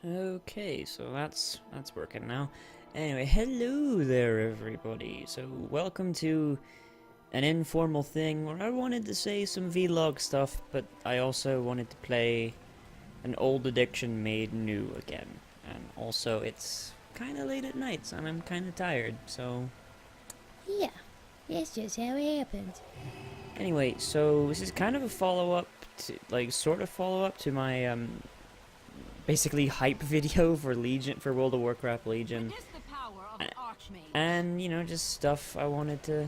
Okay, so that's working now. Anyway, hello there everybody. So welcome to an informal thing where I wanted to say some vlog stuff, but I also wanted to play an old addiction made new again. And also it's kind of late at night, and I'm kind of tired. So Yeah, that's just how it happens. anyway, so this is kind of a follow-up to sort of follow-up to my basically hype video for Legion, for World of Warcraft Legion. Witness the power of the Archmage. And you know, just stuff I wanted to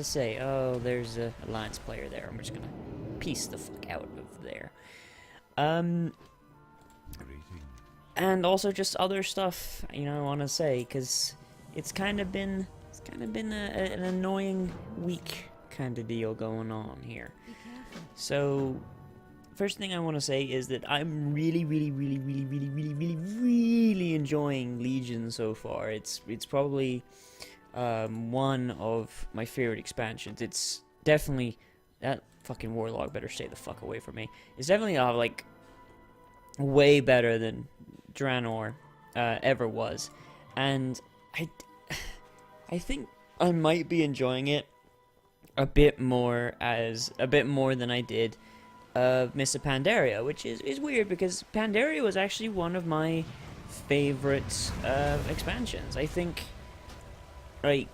say. Oh, there's a Alliance player there. I'm just gonna piece the fuck out of there. Um, and also just other stuff you know I want to say because it's kind of been an annoying week kind of deal going on here. Be careful. So first thing I want to say is that I'm really enjoying Legion so far. It's probably one of my favorite expansions. It's definitely that fucking Warlock better stay the fuck away from me. It's definitely like way better than Draenor ever was, and I I think I might be enjoying it a bit more than I did Mists of Pandaria, which is weird because Pandaria was actually one of my favorite expansions. I think, like,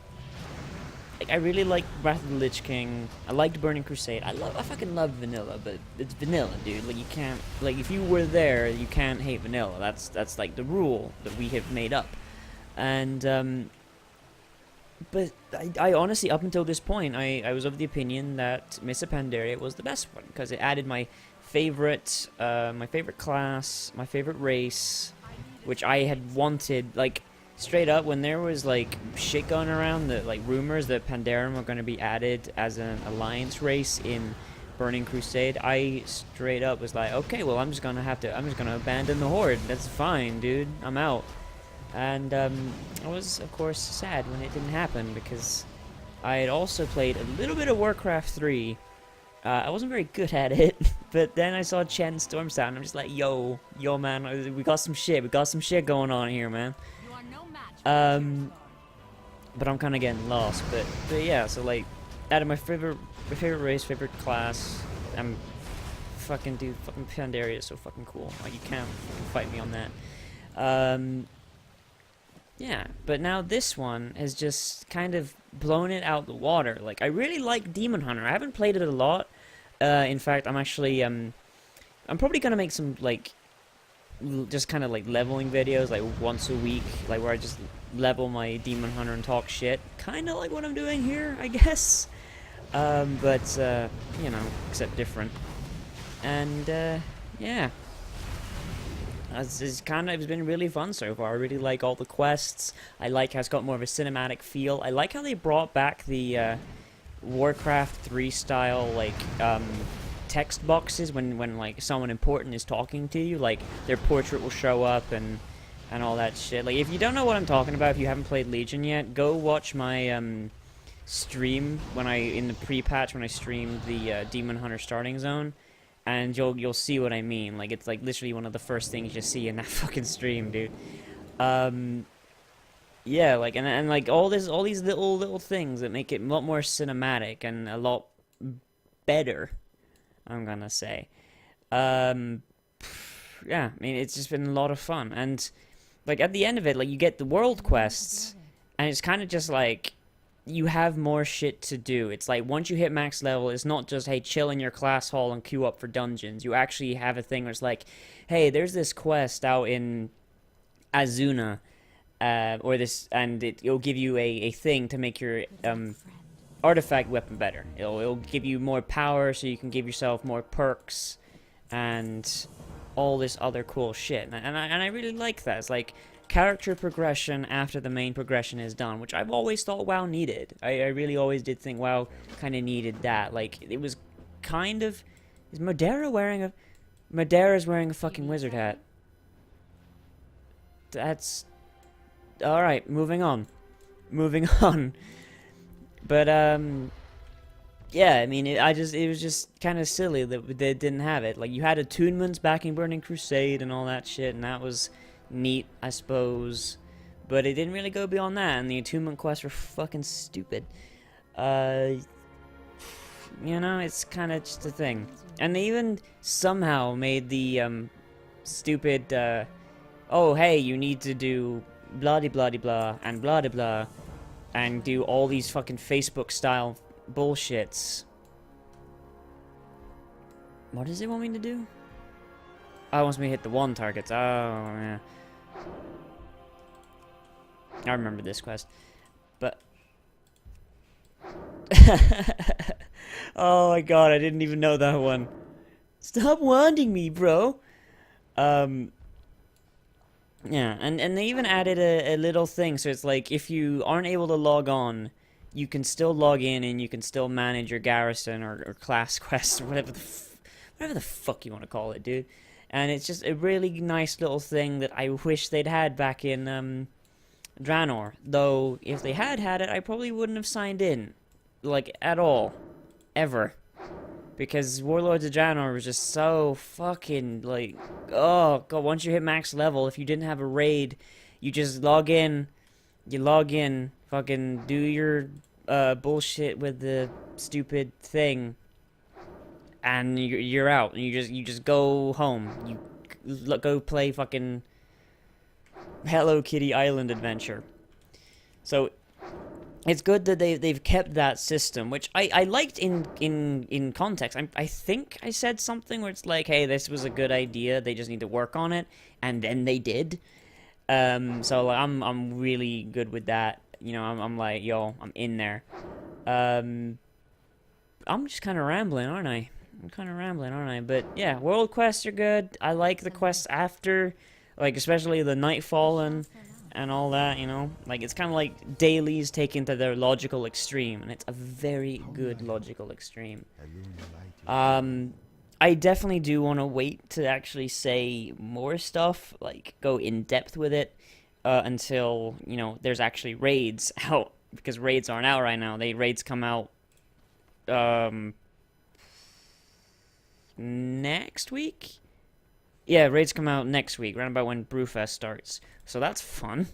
I really liked Wrath of the Lich King. I liked Burning Crusade. I fucking love vanilla, but it's vanilla, dude. Like, you can't, like, if you were there, you can't hate vanilla. That's like the rule that we have made up. And but I honestly, up until this point, I was of the opinion that Mists of Pandaria was the best one because it added my favorite class, my favorite race, which I had wanted. Like, straight up, when there was like shit going around, that like rumors that Pandaren were going to be added as an alliance race in Burning Crusade, I straight up was like, okay, well, I'm just gonna abandon the Horde. That's fine, dude. I'm out. And I was, of course, sad when it didn't happen because I had also played a little bit of Warcraft 3. I wasn't very good at it, but then I saw Chen Stormsound, and I'm just like, yo, man, we got some shit going on here, man. You are no match for the Um, but I'm kind of getting lost. But yeah, so like, out of my favorite race, favorite class, I'm fucking Pandaria is so fucking cool. Like, you can't fight me on that. Yeah, but now this one has just kind of blown it out the water. Like, I really like Demon Hunter. I haven't played it a lot. In fact, I'm probably gonna make some like just kind of like leveling videos like once a week, like where I just level my Demon Hunter and talk shit, kind of like what I'm doing here, I guess. But you know, except different. And yeah. It's been really fun so far. I really like all the quests. I like how it's got more of a cinematic feel. I like how they brought back the Warcraft 3 style like text boxes when like someone important is talking to you. Like, their portrait will show up and all that shit. Like, if you don't know what I'm talking about, if you haven't played Legion yet, go watch my stream in the pre-patch when I streamed the Demon Hunter starting zone, and you'll see what I mean. Like, it's like literally one of the first things you see in that fucking stream, dude. Yeah, like, and like all these little things that make it a lot more cinematic and a lot better, I'm gonna say. Um, yeah, I mean, it's just been a lot of fun, and like at the end of it, like, you get the world quests, and it's kind of just like you have more shit to do. It's like, once you hit max level, it's not just, hey, chill in your class hall and queue up for dungeons. You actually have a thing where it's like, hey, there's this quest out in Azuna, or this, and it'll give you a thing to make your artifact weapon better. It'll give you more power, so you can give yourself more perks and all this other cool shit. And I really like that. It's like character progression after the main progression is done, which I've always thought WoW needed. I really always did think WoW kind of needed that. Like, it was kind of... Is Modera wearing a... Modera's wearing a fucking wizard hat. That's... Alright, moving on. Moving on. But, yeah, I mean, it was just kind of silly that they didn't have it. Like, you had attunements back in Burning Crusade and all that shit, and that was neat, I suppose. But it didn't really go beyond that, and the attunement quests were fucking stupid. You know, it's kind of just a thing. And they even somehow made the, stupid, oh, hey, you need to do blah-de-blah-de-blah and blah-de-blah, and do all these fucking Facebook-style bullshits. What does it want me to do? Oh, it wants me to hit the 1 targets. Oh, yeah. I remember this quest. But... oh my god, I didn't even know that one. Stop wanting me, bro! Yeah, and they even added a little thing, so it's like, if you aren't able to log on, you can still log in and you can still manage your garrison or class quest or whatever the fuck you want to call it, dude. And it's just a really nice little thing that I wish they'd had back in Draenor. Though, if they had it, I probably wouldn't have signed in. Like, at all. Ever. Because Warlords of Draenor was just so fucking, like, oh, god, once you hit max level, if you didn't have a raid, you just log in, fucking do your, bullshit with the stupid thing, and you're out, and you just go home, you go play fucking Hello Kitty Island Adventure. So, it's good that they've kept that system, which I liked in context. I think I said something where it's like, hey, this was a good idea, they just need to work on it, and then they did. So like, I'm really good with that. You know, I'm like, yo, I'm in there. I'm just kind of rambling, aren't I? But yeah, world quests are good. I like the quests after, like especially the Nightfall and all that, you know? Like, it's kind of like dailies taken to their logical extreme, and it's a very good logical extreme. I definitely do want to wait to actually say more stuff, like, go in-depth with it, until, you know, there's actually raids out, because raids aren't out right now. Raids come out, next week? Yeah, raids come out next week, around about when Brewfest starts. So that's fun.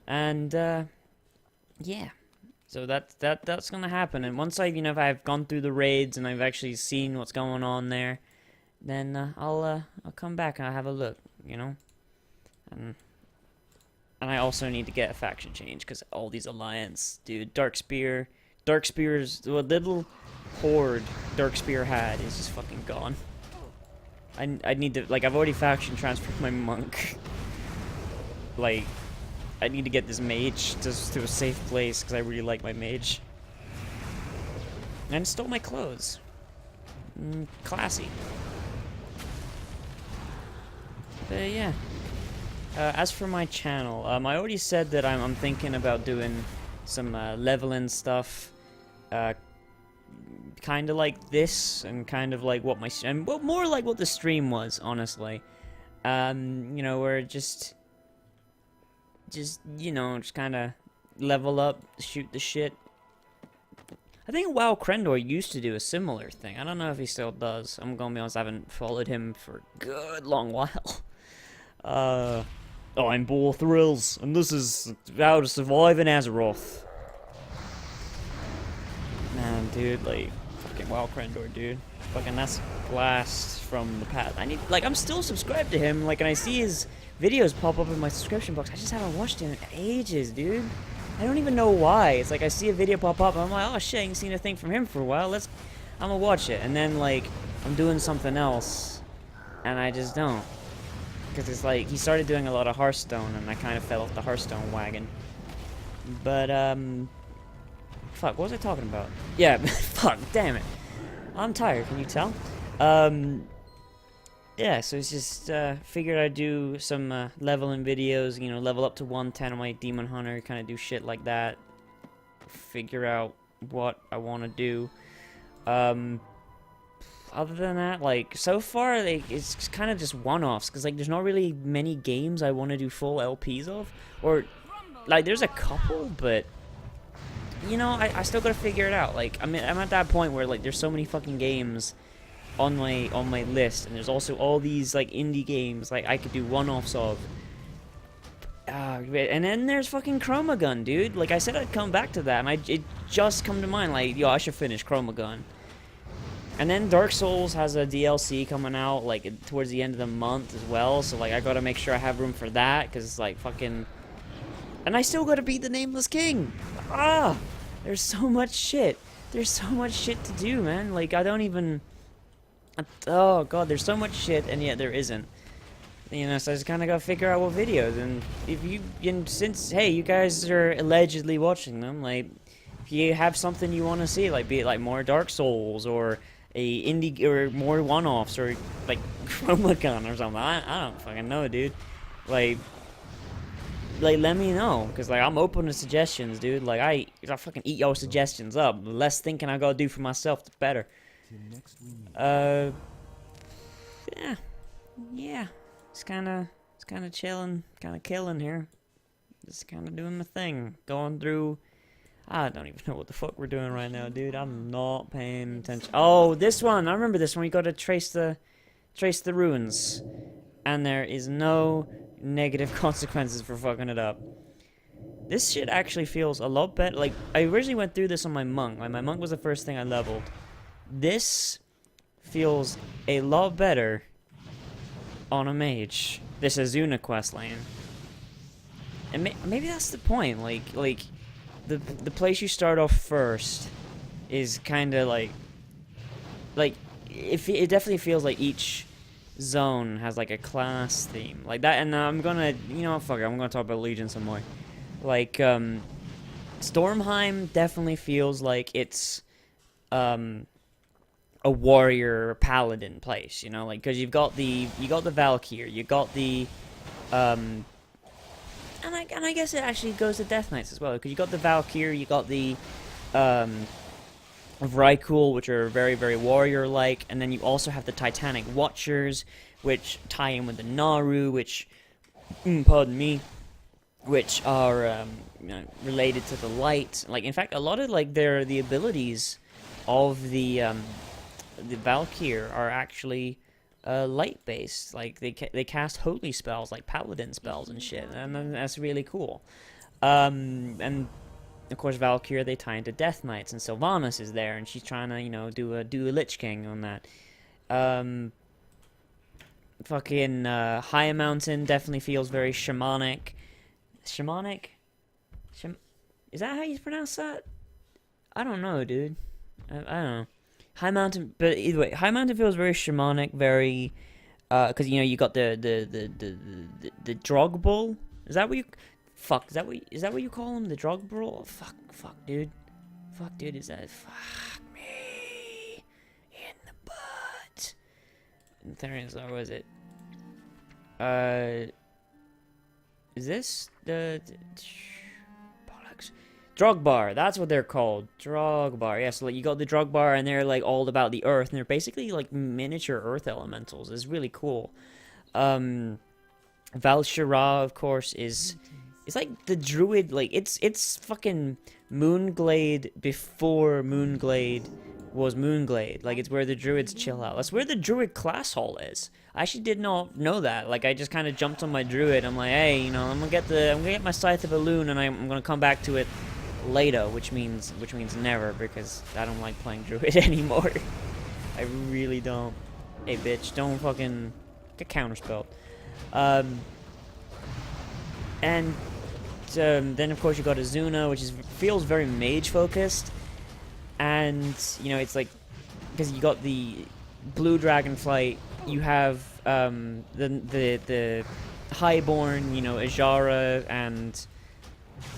And, yeah. So that's gonna happen. And once if I've gone through the raids and I've actually seen what's going on there, then, I'll come back and I'll have a look, you know? And I also need to get a faction change, because all these alliance, dude, Darkspear's, what little horde Darkspear had is just fucking gone. I need to, like, I've already faction transferred my monk. Like, I need to get this mage just to a safe place, because I really like my mage. And stole my clothes. Classy. But yeah. As for my channel, I already said that I'm thinking about doing some leveling stuff. Kind of like this, and kind of like what more like what the stream was, honestly. You know, where just kind of level up, shoot the shit. I think WoW Krendor used to do a similar thing. I don't know if he still does. I'm gonna be honest, I haven't followed him for a good long while. I'm Bull Thrills, and this is how to survive in Azeroth. Man, dude, like, fucking WoW Krendor, dude. Fucking, that's blast from the past. I'm still subscribed to him, like, and I see his videos pop up in my subscription box. I just haven't watched him in ages, dude. I don't even know why. It's like, I see a video pop up, and I'm like, oh shit, I ain't seen a thing from him for a while. I'm gonna watch it. And then, like, I'm doing something else, and I just don't. Because it's like, he started doing a lot of Hearthstone, and I kind of fell off the Hearthstone wagon. But, fuck, what was I talking about? Yeah, fuck, damn it. I'm tired, can you tell? Yeah, so it's just, figured I'd do some, leveling videos, you know, level up to 110 on my Demon Hunter, kind of do shit like that. Figure out what I want to do. Other than that, like, so far, it's kind of just one-offs, because, like, there's not really many games I want to do full LPs of, or, like, there's a couple, but you know, I still gotta figure it out. Like, I mean, I'm at that point where, like, there's so many fucking games on my list, and there's also all these, like, indie games, like, I could do one-offs of. And then there's fucking Chromagun, dude. Like, I said I'd come back to that, and it just come to mind, like, yo, I should finish Chromagun. And then Dark Souls has a DLC coming out, like, towards the end of the month as well, so, like, I gotta make sure I have room for that, because it's, like, fucking... And I still gotta beat the Nameless King! Ah! There's so much shit. There's so much shit to do, man. Like, I don't even... Oh, God, there's so much shit, and yet there isn't. You know, so I just kind of gotta figure out what videos, and if you... And since, hey, you guys are allegedly watching them, like, if you have something you want to see, like, be it, like, more Dark Souls, or a indie, or more one-offs, or, like, Chromagun or something, I don't fucking know, dude. Like, let me know, because, like, I'm open to suggestions, dude. Like, I fucking eat your suggestions up. The less thinking I gotta do for myself, the better. Yeah. Yeah. It's kind of chilling, kind of killing here. Just kind of doing my thing. Going through... I don't even know what the fuck we're doing right now, dude. I'm not paying attention. Oh, this one! I remember this one. You gotta trace the ruins. And there is no negative consequences for fucking it up. This shit actually feels a lot better. Like, I originally went through this on my monk. Like, my monk was the first thing I leveled. This feels a lot better on a mage. This Azuna quest lane. And maybe that's the point. Like the place you start off first is kind of like it definitely feels like each zone has like a class theme like that. And I'm gonna, you know, fuck it, I'm gonna talk about Legion some more. Like Stormheim definitely feels like it's a warrior paladin place, you know, like, because you got the Valkyr, you got the and I guess it actually goes to Death Knights as well, because you got the Valkyr, you got the Vrykul, which are very, very warrior-like, and then you also have the Titanic Watchers, which tie in with the Naru, which, pardon me, which are you know, related to the light. Like, in fact, a lot of, like, the abilities of the Valkyr are actually light-based. Like, they cast holy spells, like paladin spells and shit, and that's really cool. And of course, Valkyr, they tie into Death Knights, and Sylvanas is there, and she's trying to, you know, do a Lich King on that. Fucking High Mountain definitely feels very shamanic. Shamanic? Is that how you pronounce that? I don't know, dude. I don't know. High Mountain, but either way, High Mountain feels very shamanic, very, because, you know, you got the Drog Bull. Is that what you, fuck, is that what you call him? The Drog Bull? Fuck, dude. Fuck, dude, is that, fuck me in the butt. Therians, or was it? Is this the bollocks? Drogbar, that's what they're called. Drogbar. Yeah, so like, you got the Drogbar, and they're like all about the earth, and they're basically like miniature earth elementals. It's really cool. Val'sharah, of course, is like the druid, like it's fucking Moonglade before Moonglade was Moonglade. Like, it's where the druids chill out. That's where the druid class hall is. I actually did not know that. Like, I just kind of jumped on my druid. I'm like, hey, you know, I'm gonna get my Scythe of Elune, and I'm gonna come back to it later, which means never, because I don't like playing druid anymore. I really don't. Hey, bitch, don't fucking get counterspelled. And then of course you got Azuna, which feels very mage focused, and you know, it's like, because you got the blue dragonflight, you have the highborn, you know, Ajara and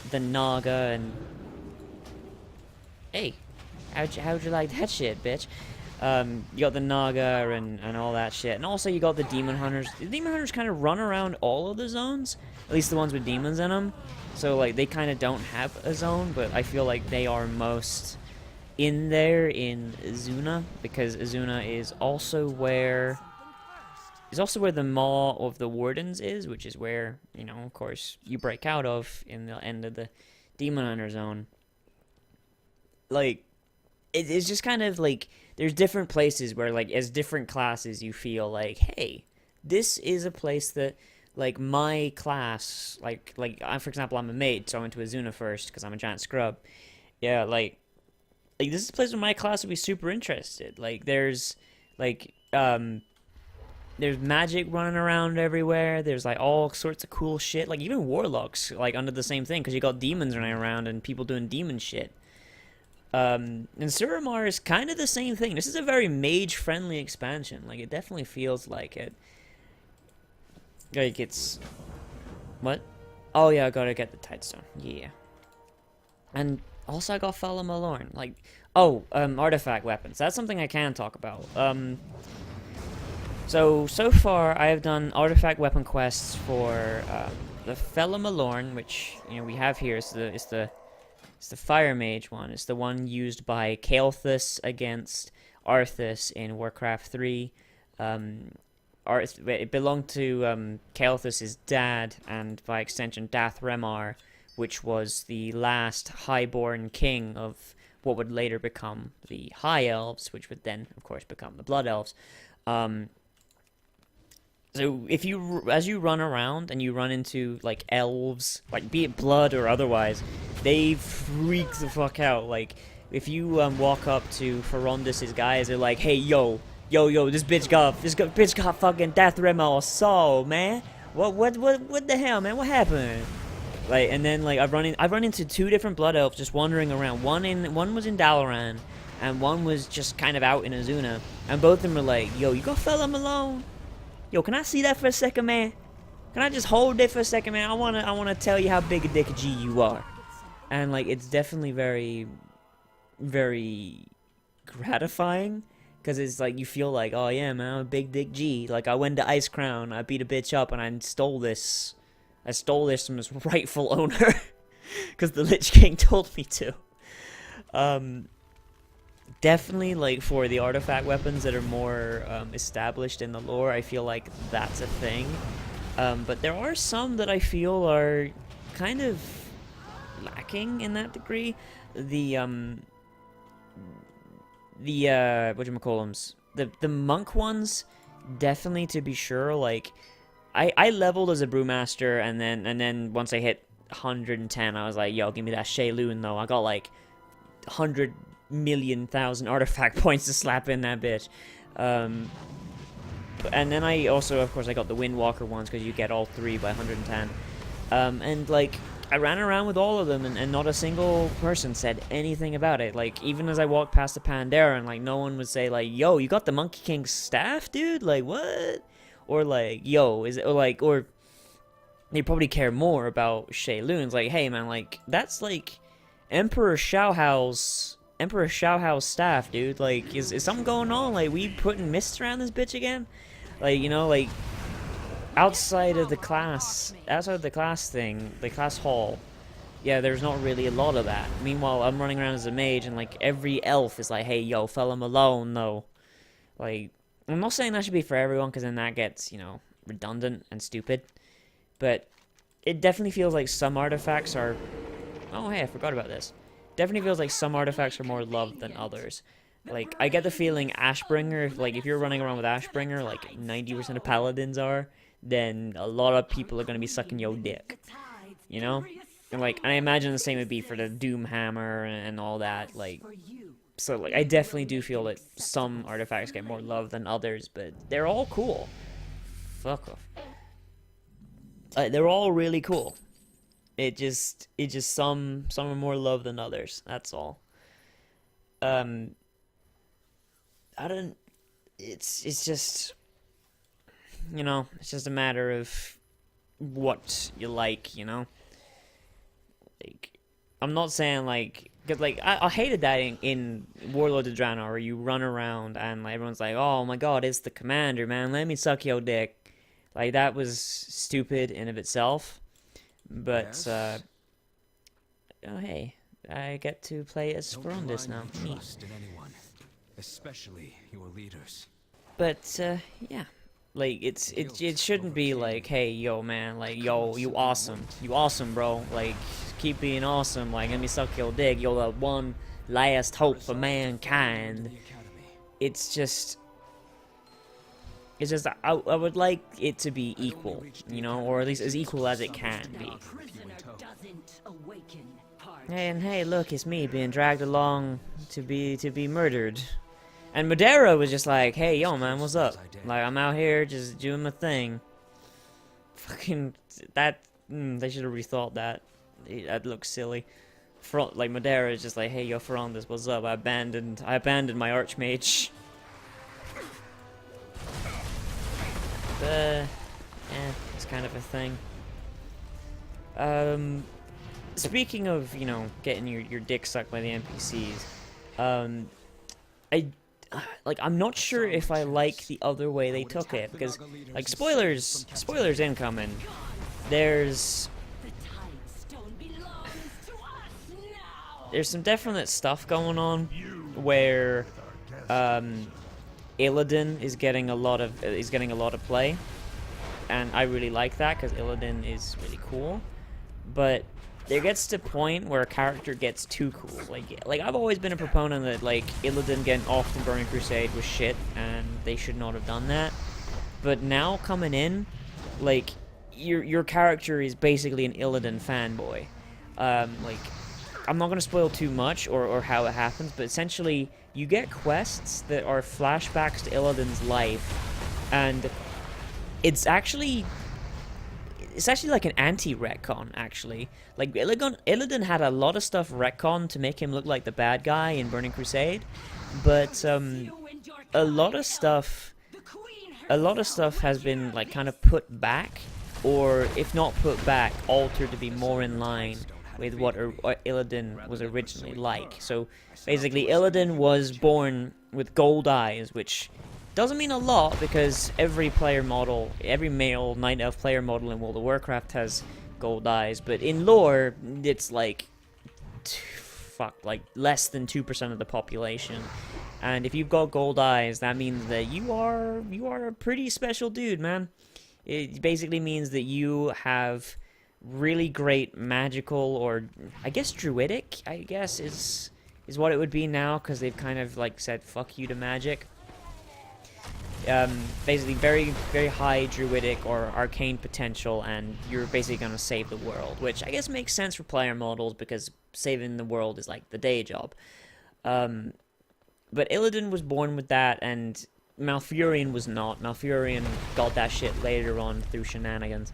the Naga, and hey, how'd you like that shit, bitch? You got the Naga and all that shit, and also you got the Demon Hunters. The Demon Hunters kind of run around all of the zones, at least the ones with demons in them. So like, they kind of don't have a zone, but I feel like they are most in there in Azuna, because Azuna is also where the Maw of the Wardens is, which is where, you know, of course, you break out of in the end of the Demon Hunter zone. like it's just kind of like there's different places where like as different classes you feel like, hey, this is a place that like my class, like I, for example, I'm a mage, so I went to Azuna first because I'm a giant scrub. Yeah, like this is a place where my class would be super interested. Like like there's magic running around everywhere. There's like all sorts of cool shit. Like even warlocks like under the same thing because you got demons running around and people doing demon shit. And Suramar is kind of the same thing. This is a very mage-friendly expansion. Like it definitely feels like it. Like it's what? Oh yeah, I gotta get the Tidestone. Yeah. And also I got Fala Malorn. Like, oh, artifact weapons. That's something I can talk about. So far I have done artifact weapon quests for the Fala Malorn, which we have here. It's the Fire Mage one. It's the one used by Kael'thas against Arthas in Warcraft 3. It belonged to Kael'thas' dad, and by extension Dath Remar, which was the last highborn king of what would later become the High Elves, which would then, of course, become the Blood Elves. So if as you run around and you run into like elves, like be it blood or otherwise, they freak the fuck out. Like if you walk up to Ferondis' guys, they're like, "Hey, yo, this bitch got fucking Dath Remar Saul, man. What the hell, man? What happened?" Like, and then like I've run into two different blood elves just wandering around. One was in Dalaran, and one was just kind of out in Azuna, and both of them were like, "Yo, you got Fala Malone? Yo, can I see that for a second, man? Can I just hold it for a second, man? I wanna tell you how big a dick G you are." And like it's definitely very, very gratifying, because it's like you feel like, oh yeah, man, I'm a big dick G. Like I went to Ice Crown, I beat a bitch up, and I stole this from its rightful owner, because the Lich King told me to. Definitely, like, for the artifact weapons that are more established in the lore, I feel like that's a thing. But there are some that I feel are kind of lacking in that degree. Whatchamacallums, the monk ones, definitely, to be sure. Like, I leveled as a brewmaster, and then once I hit 110, I was like, yo, give me that Shaylun, though. I got like 100,000,000 artifact points to slap in that bitch. And then I also, of course, I got the Windwalker ones, because you get all three by 110. And like I ran around with all of them, and not a single person said anything about it. Like, even as I walked past the Pandaren, like, no one would say, like, yo, you got the Monkey King's staff, dude? Like, what? Or, like, yo, is it, or they probably care more about Shaylun's. Like, hey, man, like, that's, like, Emperor Xiaohao's staff, dude. Like, is something going on? Like, we putting mist around this bitch again? Like, like, outside of the class thing, the class hall, yeah, there's not really a lot of that. Meanwhile, I'm running around as a mage, and, like, every elf is like, hey, yo, Fala Malone, though. Like, I'm not saying that should be for everyone, because then that gets, redundant and stupid. But it definitely feels like some artifacts are... Oh, hey, I forgot about this. Definitely feels like some artifacts are more loved than others. Like, I get the feeling Ashbringer, like, if you're running around with Ashbringer, like 90% of paladins are, then a lot of people are going to be sucking your dick, And, like, I imagine the same would be for the Doomhammer and all that, like, so, like, I definitely do feel that some artifacts get more love than others, but they're all cool. Fuck off. They're all really cool. It just some are more loved than others, that's all. It's just, it's just a matter of what you like, Like, I'm not saying, like, because, like, I hated that in Warlord of Draenor, where you run around and, like, everyone's like, oh my god, it's the commander, man, let me suck your dick. Like, that was stupid in of itself. But, Yes? oh, hey, I get to play as Ferondis now. Neat. Trust in anyone, especially your leaders. But, yeah. Like, it shouldn't be like, hey, yo, man, like, yo, you awesome, bro. Like, keep being awesome. Like, let me suck your dick. You're the one last hope for The mankind. academy. It's just I would like it to be equal, you know, or at least as equal as it can be. Doesn't awaken heart. And hey, look, it's me being dragged along to be murdered. And Madera was just like, hey, yo, man, what's up? Like, I'm out here just doing my thing. Fucking, that, they should have rethought that. That looks silly. Like, Madera is just like, hey, yo, Ferondis, what's up? I abandoned my Archmage. But, it's kind of a thing. Speaking of, you know, getting your dick sucked by the NPCs, I'm not sure if I like the other way they took it, because, like, spoilers incoming. There's The Tidestone belongs to us now. there's some definite stuff going on where, Illidan is getting a lot of play, and I really like that because Illidan is really cool. But there gets to a point where a character gets too cool. Like I've always been a proponent that like Illidan getting off the Burning Crusade was shit, and they should not have done that. But now coming in, like your character is basically an Illidan fanboy. Like I'm not gonna spoil too much or how it happens, but essentially you get quests that are flashbacks to Illidan's life, and it's actually like an anti-retcon, actually. Like, Illidan had a lot of stuff retcon to make him look like the bad guy in Burning Crusade, but a lot of stuff has been like kind of put back, or if not put back, altered to be more in line with what Illidan was originally like. So basically, Illidan was born with gold eyes, which doesn't mean a lot because every male Night Elf player model in World of Warcraft has gold eyes, but in lore, it's like less than 2% of the population. And if you've got gold eyes, that means that you are a pretty special dude, man. It basically means that you have really great magical, or I guess druidic, is what it would be now, because they've kind of like said fuck you to magic. Basically very, very high druidic or arcane potential, and you're basically gonna save the world, which I guess makes sense for player models because saving the world is like the day job. But Illidan was born with that, and Malfurion was not. Malfurion got that shit later on through shenanigans.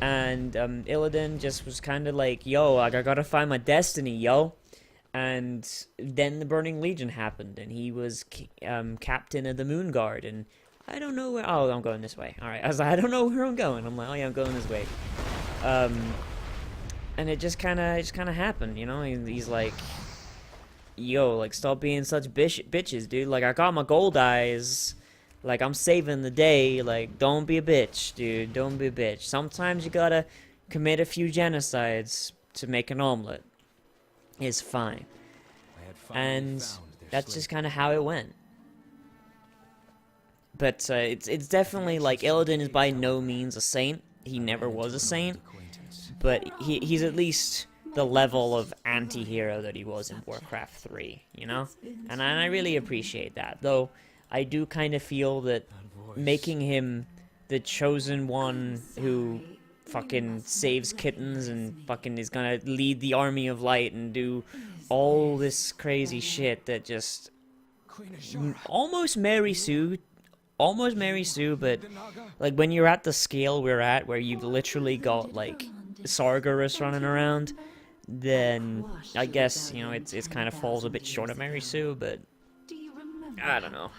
And Illidan just was kind of like, yo, I gotta find my destiny, yo. And then the Burning Legion happened, and he was captain of the Moon Guard, and I don't know where... Oh, I'm going this way. Alright, I was like, I don't know where I'm going. I'm like, oh yeah, I'm going this way. And it just kind of happened, you know? He's like, yo, like, stop being such bitches, dude. Like, I got my gold eyes. Like, I'm saving the day. Like, don't be a bitch, dude. Don't be a bitch. Sometimes you gotta commit a few genocides to make an omelet. It's fine. And that's just kind of how it went. But it's definitely like Illidan is by no means a saint. He never was a saint, but he's at least the level of anti-hero that he was in Warcraft 3, you know? And I really appreciate that. Though I do kind of feel that making him the chosen one who fucking saves kittens and fucking is gonna lead the army of light and do all this crazy shit that just almost Mary Sue, but like when you're at the scale we're at, where you've literally got like Sargeras running around, then I guess, you know, it's kind of falls a bit short of Mary Sue, but I don't know,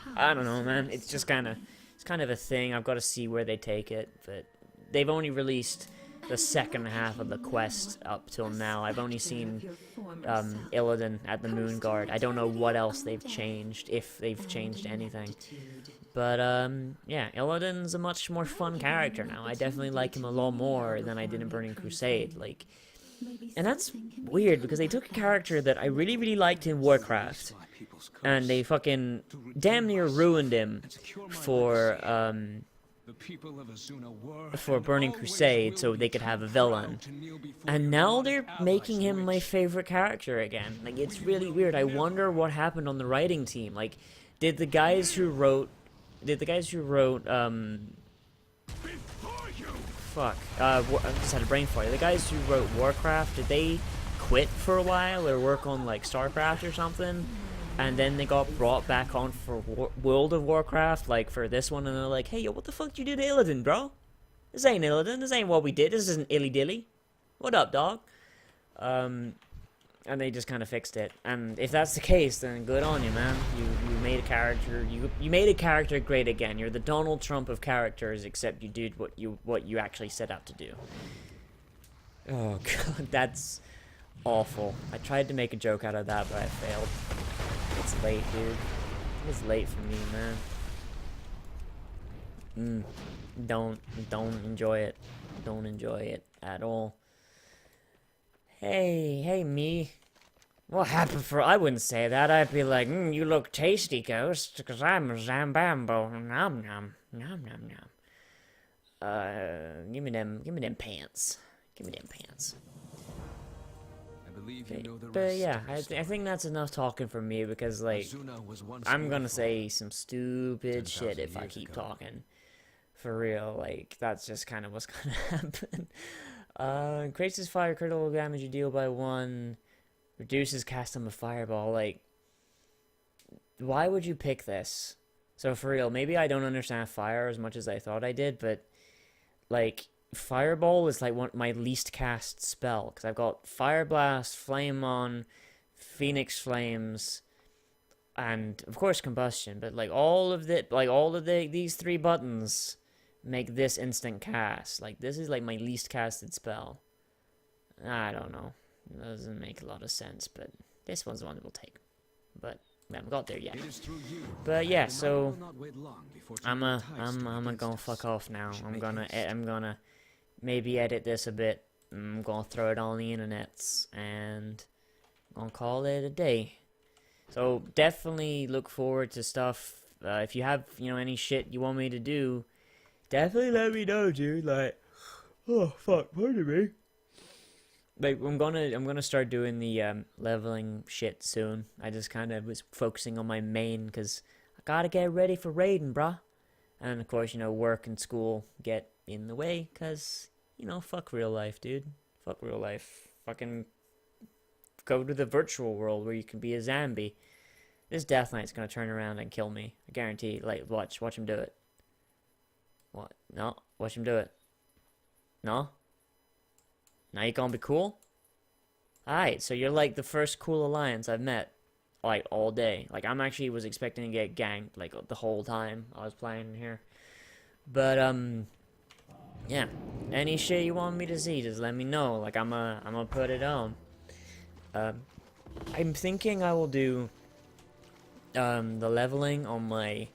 man. It's just kind of a thing. I've got to see where they take it, but they've only released the second half of the quest up till now. I've only seen Illidan at the Moon Guard. I don't know what else they've changed, if they've changed anything. But, yeah, Illidan's a much more fun character now. I definitely like him a lot more than I did in Burning Crusade. Like, and that's weird, because they took a character that I really, really liked in Warcraft, and they fucking damn near ruined him for The people of Azuna were for and Burning always Crusade will so be they could too have a proud villain. to kneel before And your now demonic they're allies, making him my which favorite character again. Like, it's we really will weird. I never wonder what happened on the writing team. Like, did the guys who wrote before you. fuck, I just had a brain fart. The guys who wrote Warcraft, did they quit for a while or work on like StarCraft or something? And then they got brought back on for World of Warcraft, like for this one, and they're like, hey, yo, what the fuck did you do to Illidan, bro? This ain't Illidan, this ain't what we did, this isn't Illy Dilly. What up, dog? And they just kind of fixed it. And if that's the case, then good on you, man. You made a character, you made a character great again. You're the Donald Trump of characters, except you did what you actually set out to do. Oh god, that's awful. I tried to make a joke out of that, but I failed. It's late, dude. It's late for me, man. Don't enjoy it. Don't enjoy it at all. Hey, me. What happened for... I wouldn't say that. I'd be like, you look tasty, Ghost, because I'm a Zambambo. Nom nom. Nom nom nom. Give me them pants. Give me them pants. I believe you know the But rest yeah, of your I story. think that's enough talking for me, because, like, Azuna was once I'm gonna beautiful. say some stupid 10,000 shit if I years keep ago. talking. For real, like, that's just kind of what's gonna happen. Increases fire critical damage you deal by 1. Reduces cast on a fireball. Like, why would you pick this? So for real, maybe I don't understand fire as much as I thought I did, but, like, fireball is like my least cast spell, because I've got Fire Blast, Flame On, Phoenix Flames, and of course Combustion. But like all of these 3 buttons make this instant cast. Like, this is like my least casted spell. I don't know. It doesn't make a lot of sense, but this one's the one that we'll take. But we haven't got there yet. It is through you. But yeah, The so night will not wait long before I'm turning tides turn gonna against us. fuck off now. We should I'm make gonna haste. maybe edit this a bit. I'm gonna throw it on the internets and I'm gonna call it a day. So definitely look forward to stuff. If you have any shit you want me to do, definitely let me know, dude. Like, oh fuck, pardon me. Like, I'm gonna start doing the leveling shit soon. I just kind of was focusing on my main because I gotta get ready for raiding, bruh. And of course, work and school get in the way because fuck real life, dude. Fuck real life. Fucking go to the virtual world where you can be a zombie. This Death Knight's gonna turn around and kill me. I guarantee. Like, watch him do it. What? No, watch him do it. No. Now you gonna be cool? Alright, so you're like the first cool alliance I've met, like, all day. Like, I'm actually was expecting to get ganked, like, the whole time I was playing here. But, yeah. Any shit you want me to see, just let me know. Like, I'm gonna put it on. I'm thinking I will do, the leveling on my,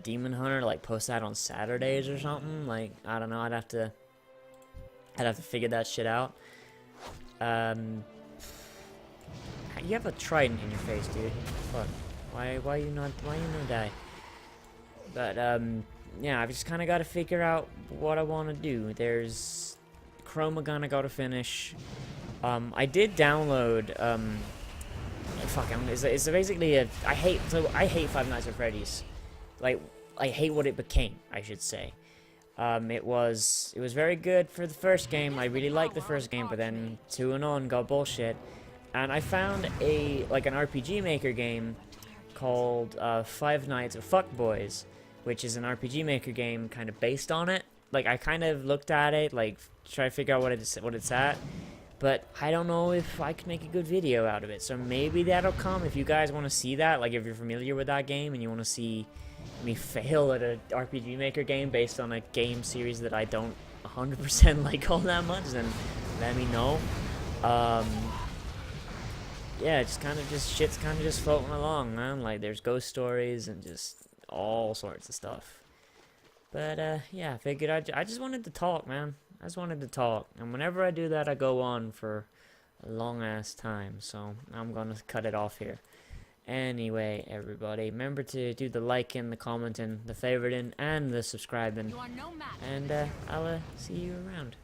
Demon Hunter, like, post that on Saturdays or something. Like, I don't know, I'd have to figure that shit out. You have a trident in your face, dude. Fuck. Why you not die? But, yeah, I've just kind of got to figure out what I want to do. There's Chromagana got to finish. I did download, fuck, it's basically I hate Five Nights at Freddy's. Like, I hate what it became, I should say. It was very good for the first game. I really liked the first game, but then 2 and on got bullshit. And I found an RPG Maker game called Five Nights at Fuckboys, which is an RPG Maker game kind of based on it. Like, I kind of looked at it, like, try to figure out what it's at. But I don't know if I can make a good video out of it. So maybe that'll come if you guys want to see that. Like, if you're familiar with that game and you want to see me fail at an RPG Maker game based on a game series that I don't 100% like all that much, then let me know. Yeah, shit's kind of just floating along, man. Like, there's ghost stories and just all sorts of stuff. But, yeah, I figured I just wanted to talk, man. I just wanted to talk. And whenever I do that, I go on for a long-ass time. So, I'm gonna cut it off here. Anyway, everybody, remember to do the liking, the commenting, the favoriting, and the subscribing. You are no match. And I'll see you around.